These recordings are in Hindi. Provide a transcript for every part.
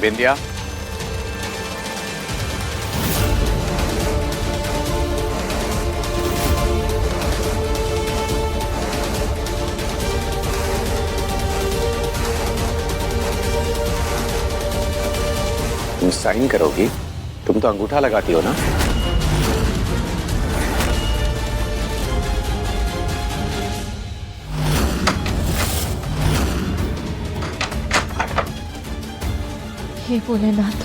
बिंदिया, तुम साइन करोगी? तुम तो अंगूठा लगाती हो ना? हे भोलेनाथ,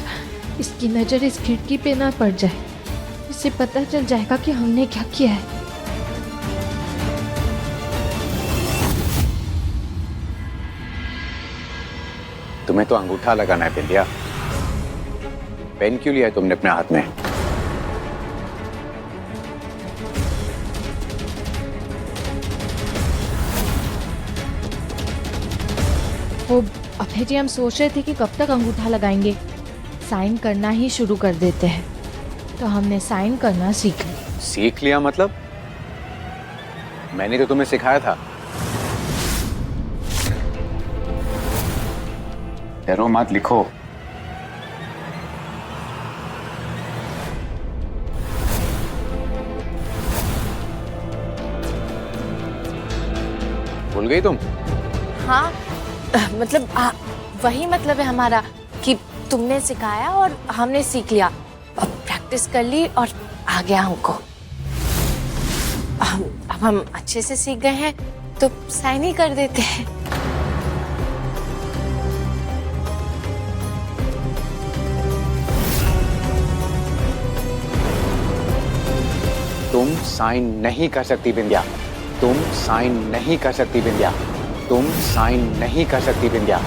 इसकी नजर इस खिड़की पे ना पड़ जाए। इससे पता चल जाएगा कि हमने क्या किया है। तुम्हें तो अंगूठा लगाना है बिंदिया। पेन क्यों लिया है तुमने अपने हाथ में? वो अभय जी, हम सोच रहे थे कि कब तक अंगूठा लगाएंगे, साइन करना ही शुरू कर देते हैं। तो हमने साइन करना सीख लिया। सीख लिया मतलब? मैंने तो तुम्हें सिखाया था। डरो मत, लिखो। भूल गई तुम? हाँ, मतलब वही मतलब है हमारा कि तुमने सिखाया और हमने सीख लिया। अब प्रैक्टिस कर ली और आ गया हमको। अब हम अच्छे से सीख गए हैं तो साइन ही कर देते हैं। तुम साइन नहीं कर सकती बिंदिया। तुम साइन नहीं कर सकती बिंदिया। तुम साइन नहीं कर सकती बिंदिया।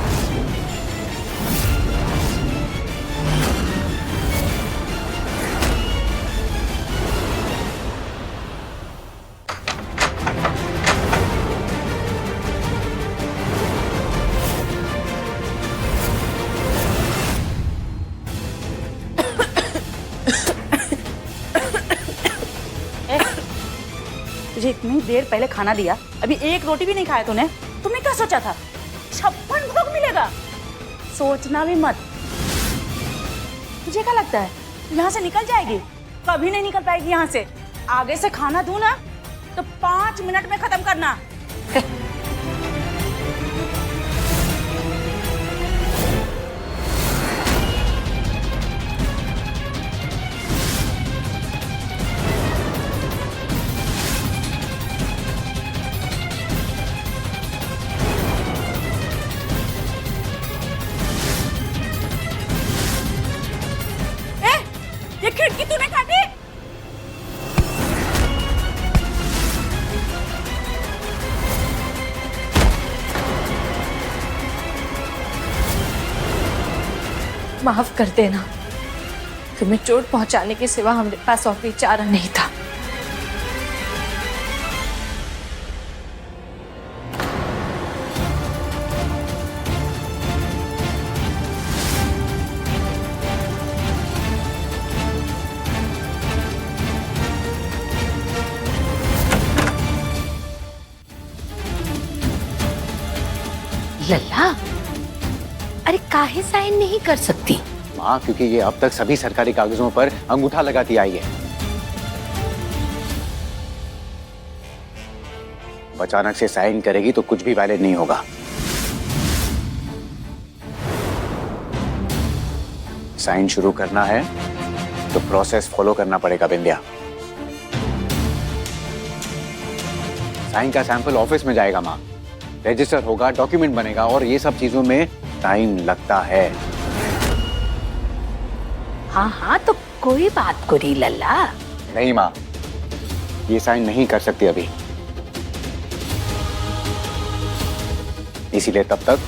तुझे इतनी देर पहले खाना दिया, अभी एक रोटी भी नहीं खाया तूने। तुमने क्या सोचा था 56 भोग मिलेगा? सोचना भी मत। तुझे क्या लगता है यहाँ से निकल जाएगी? कभी नहीं निकल पाएगी यहाँ से। आगे से खाना दूं ना तो 5 मिनट में खत्म करना। ये खिड़की तूने काटी? माफ कर देना, तुम्हें चोट पहुंचाने के सिवा हमारे पास और कोई चारा नहीं था। लल्ला, अरे काहे साइन नहीं कर सकती? माँ, क्योंकि ये अब तक सभी सरकारी कागजों पर अंगूठा लगाती आई है। अचानक से साइन करेगी तो कुछ भी वैलिड नहीं होगा। साइन शुरू करना है तो प्रोसेस फॉलो करना पड़ेगा बिंदिया। साइन का सैंपल ऑफिस में जाएगा माँ, रजिस्टर होगा, डॉक्यूमेंट बनेगा और ये सब चीजों में टाइम लगता है। हाँ हाँ, तो कोई बात करी लल्ला। नहीं माँ, ये साइन नहीं कर सकती अभी, इसीलिए तब तक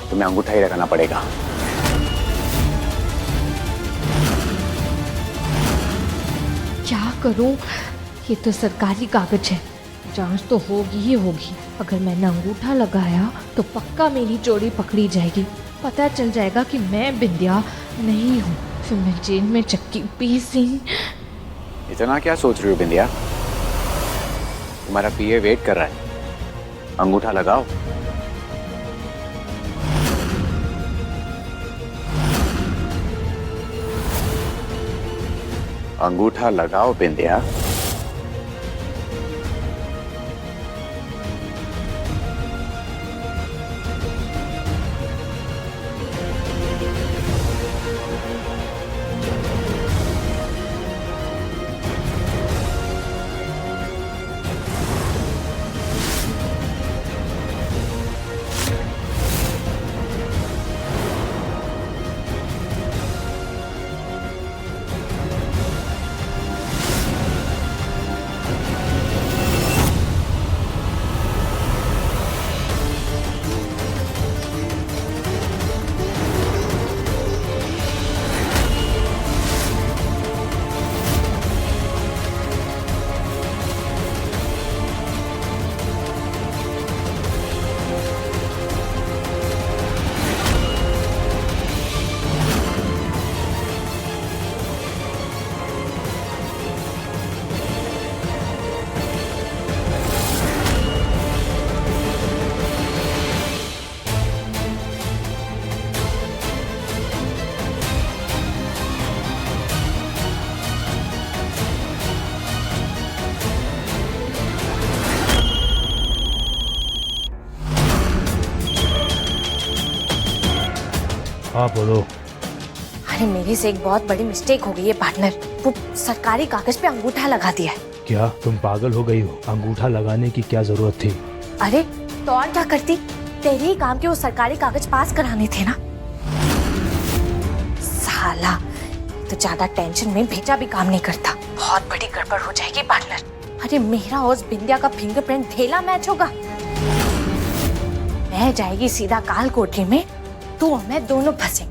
तुम्हें अंगूठा ही लगाना पड़ेगा। क्या करूं? ये तो सरकारी कागज है, जांच तो होगी ही होगी। अगर मैंने अंगूठा लगाया तो पक्का मेरी चोरी पकड़ी जाएगी। पता चल जाएगा कि मैं बिंदिया नहीं हूँ, फिर मैं जेल में चक्की पीसी। इतना क्या सोच रही हो बिंदिया? तुम्हारा पीए वेट कर रहा है, अंगूठा लगाओ। अंगूठा लगाओ बिंदिया। हाँ बोलो। अरे मेरे से एक बहुत बड़ी मिस्टेक हो गई है पार्टनर। वो सरकारी कागज पे अंगूठा लगा दिया है। क्या तुम पागल हो गई हो? अंगूठा लगाने की क्या जरूरत थी? अरे तो और क्या करती, तेरे ही काम के वो सरकारी कागज पास कराने थे ना। साला तो ज्यादा टेंशन में भेजा भी काम नहीं करता। बहुत बड़ी गड़बड़ हो जाएगी पार्टनर। अरे मेरा और बिंदिया का फिंगरप्रिंट ढेला मैच होगा। मैं जाएगी सीधा काल कोठरी में, तू और मैं दोनों फंसे।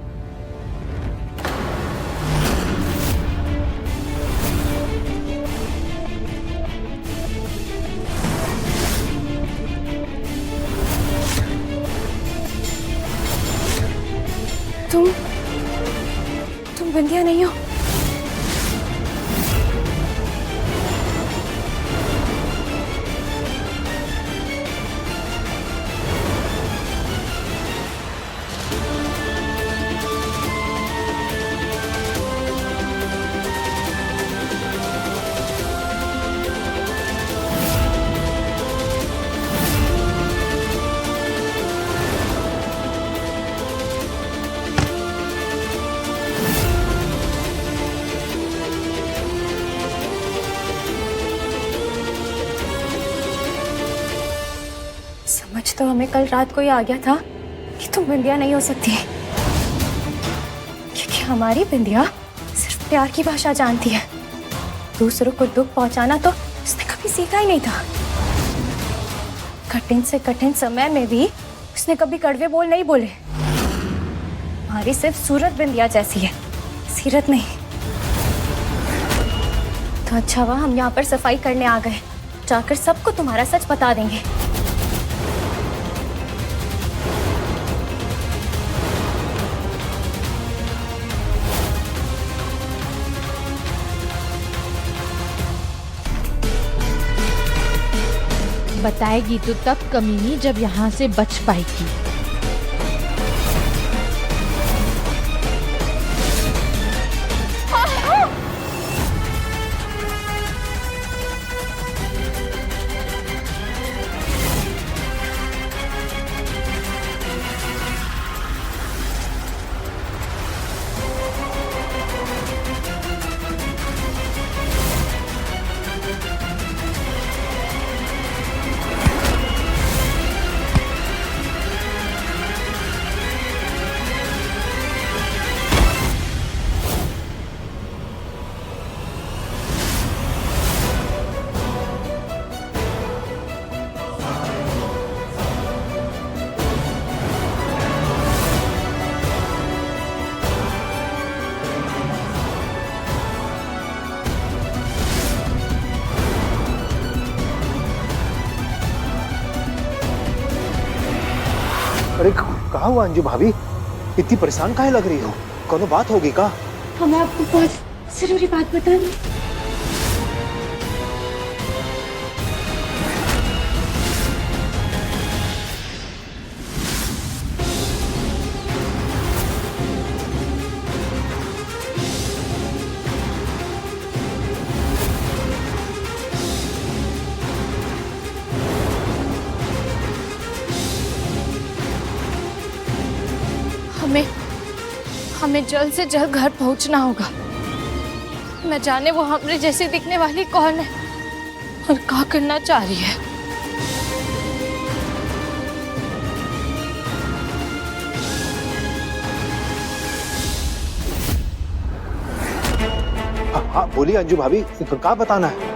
तुम बिंदिया नहीं हो? समझ तो हमें कल रात को ही आ गया था कि तुम बिंदिया नहीं हो सकती, क्योंकि हमारी बिंदिया सिर्फ प्यार की भाषा जानती है। दूसरों को दुख पहुंचाना तो उसने कभी सीखा ही नहीं था। कठिन से कठिन समय में भी उसने कभी कड़वे बोल नहीं बोले। हमारी सिर्फ सूरत बिंदिया जैसी है, सीरत नहीं। तो अच्छा हुआ हम यहाँ पर सफाई करने आ गए। जाकर सबको तुम्हारा सच बता देंगे। बताएगी तो तब कमीनी जब यहाँ से बच पाएगी। अरे कहाँ हुआ अंजू भाभी? इतनी परेशान काहे लग रही हो? कोनो बात होगी का? हमें आपको बहुत जरूरी बात बतानी। हमें हमें जल्द से जल्द घर पहुंचना होगा। न जाने वो हमरे जैसे दिखने वाली कौन है और क्या करना चाह रही है। हाँ बोलिए अंजू भाभी, क्या बताना है?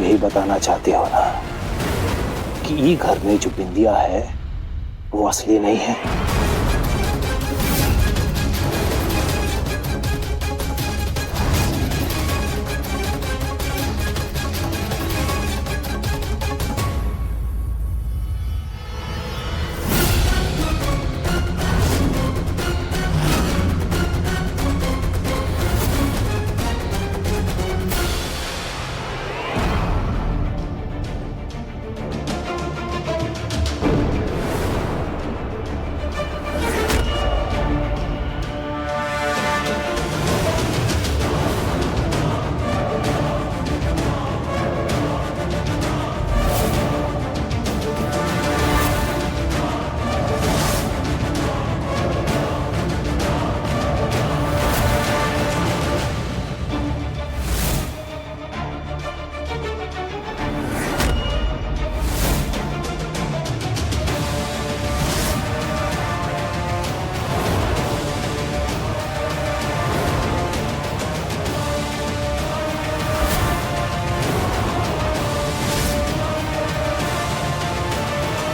यही बताना चाहते हो ना कि ये घर में जो बिंदिया है वो असली नहीं है?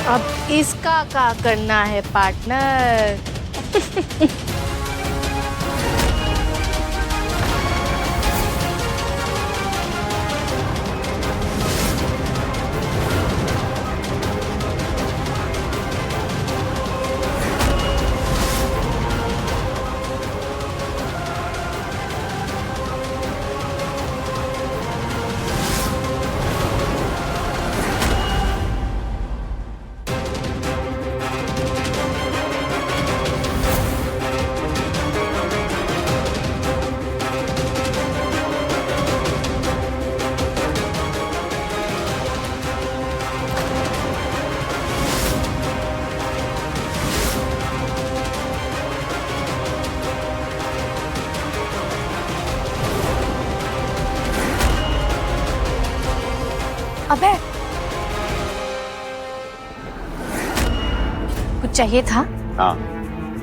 अब इसका क्या करना है पार्टनर? अबे कुछ चाहिए था? हाँ,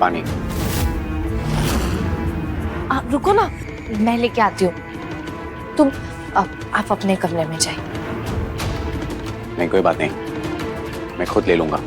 पानी। आप रुको ना, मैं लेके आती हूँ। तुम आप अपने कमरे में जाइए। नहीं, कोई बात नहीं, मैं खुद ले लूंगा।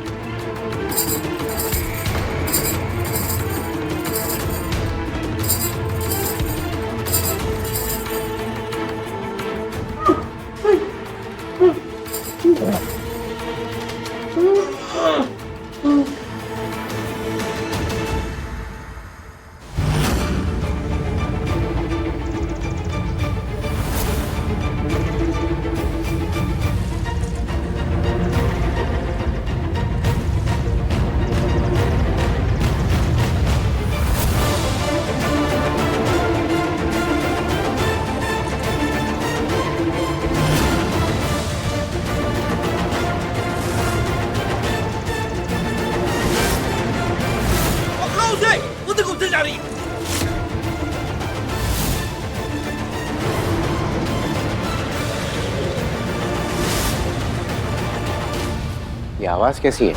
ये आवाज कैसी है?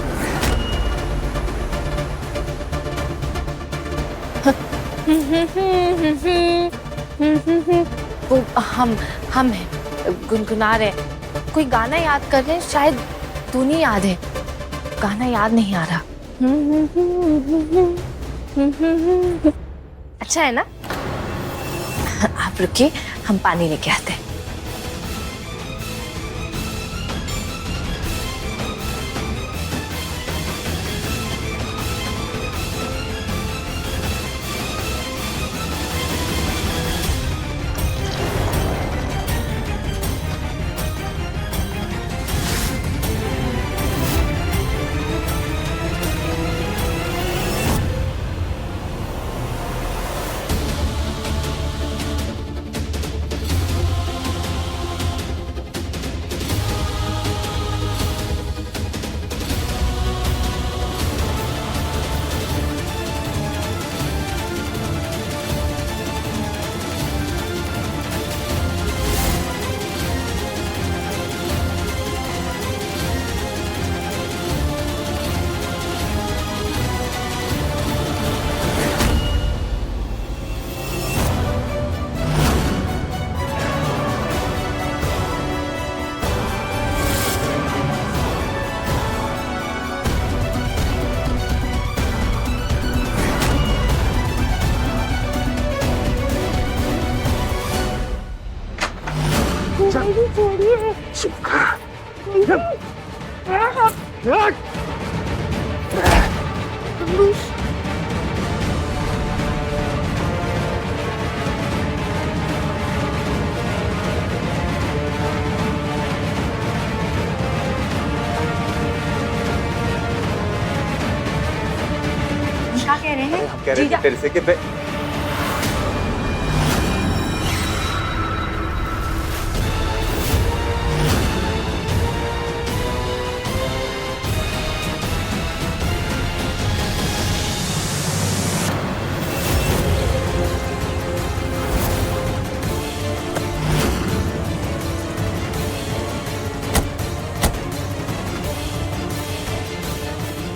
वो हम हैं, गुनगुना रहे हैं। कोई गाना याद कर रहे हैं, शायद धुनी याद है, गाना याद नहीं आ रहा। अच्छा है ना? आप रुकिए, हम पानी लेके आते हैं। क्या कह रहे हैं? हम कह रहे जीजा, थे तेरे से कि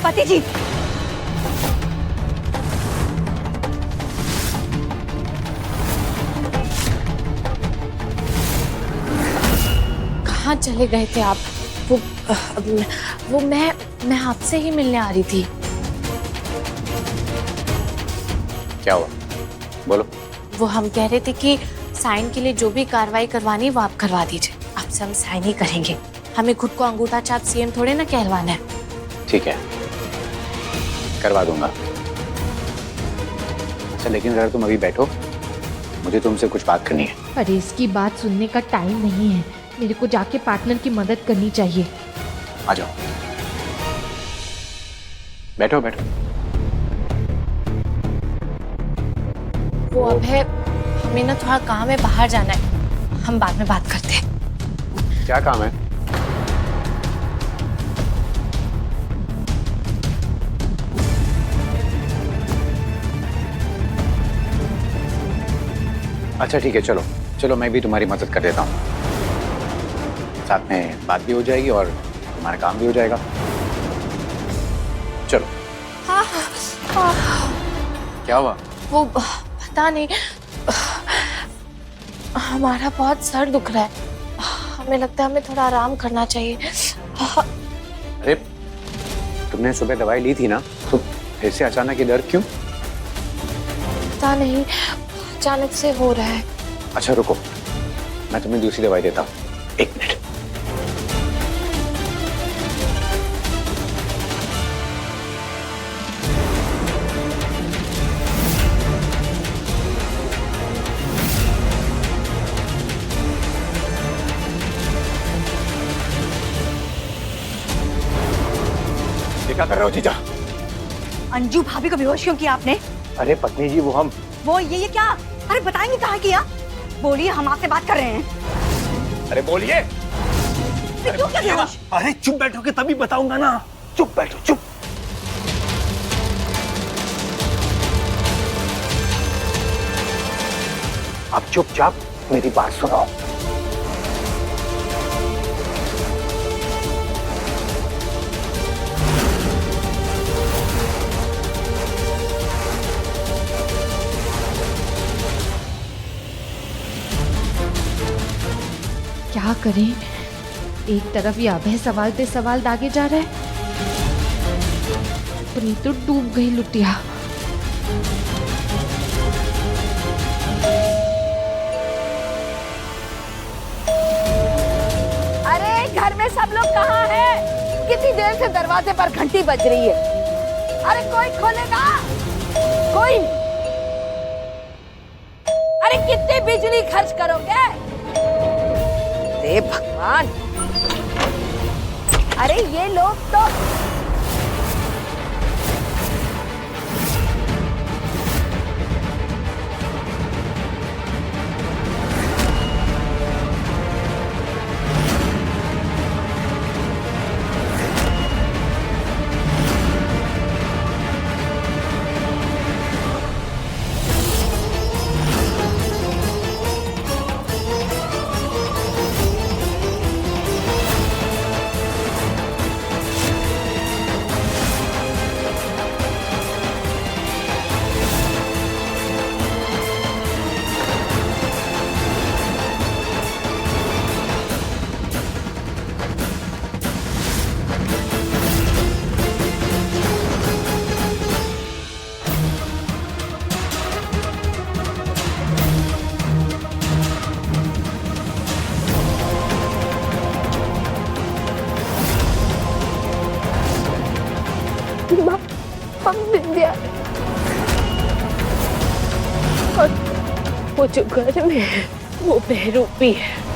पति जी, कहाँ चले गए थे आप? वो मैं आपसे ही मिलने आ रही थी। क्या हुआ, बोलो। वो हम कह रहे थे कि साइन के लिए जो भी कार्रवाई करवानी वो आप करवा दीजिए। आपसे हम साइन ही करेंगे, हमें खुद को अंगूठा छाप सीएम थोड़े ना कहलवाना है। ठीक है, करवा दूंगा। अच्छा, लेकिन जरा तुम अभी बैठो, मुझे तुमसे कुछ बात करनी है। अरे इसकी बात सुनने का टाइम नहीं है, मेरे को जाके पार्टनर की मदद करनी चाहिए। आ जाओ, बैठो बैठो। वो अब है, हमें ना थोड़ा काम है, बाहर जाना है, हम बाद में बात करते हैं। क्या काम है? अच्छा ठीक है, चलो चलो, मैं भी तुम्हारी मदद कर देता हूँ। साथ में बात भी हो जाएगी और तुम्हारा काम भी हो जाएगा। चलो। क्या हुआ? वो पता नहीं, हमारा बहुत सर दुख रहा है, हमें लगता है हमें थोड़ा आराम करना चाहिए। अरे तुमने सुबह दवाई ली थी ना, तो ऐसे अचानक ये दर्द क्यों? पता नहीं, अचानक से हो रहा है। अच्छा रुको, मैं तुम्हें दूसरी दवाई देता हूँ, एक मिनट। ये क्या कर रहे हो जीजा? अंजू भाभी को बेहोश क्यों किया आपने? अरे पत्नी जी, वो ये क्या? अरे बताएंगे कहाँ किया? बोलिए, हम आपसे बात कर रहे हैं। अरे बोलिए। क्यों क्या किया? अरे चुप बैठोगे तभी बताऊंगा ना। चुप बैठो, चुप। अब चुपचाप मेरी बात सुनो। क्या करें, एक तरफ ये अभय सवाल पे सवाल दागे जा रहा है, अपनी तो डूब गई लुटिया। अरे घर में सब लोग कहाँ हैं? कितनी देर से दरवाजे पर घंटी बज रही है। अरे कोई खोलेगा? कोई? अरे कितनी बिजली खर्च करोगे? हे भगवान! अरे ये लोग तो विद्या और वो जो घर में है वो बेरूपी है।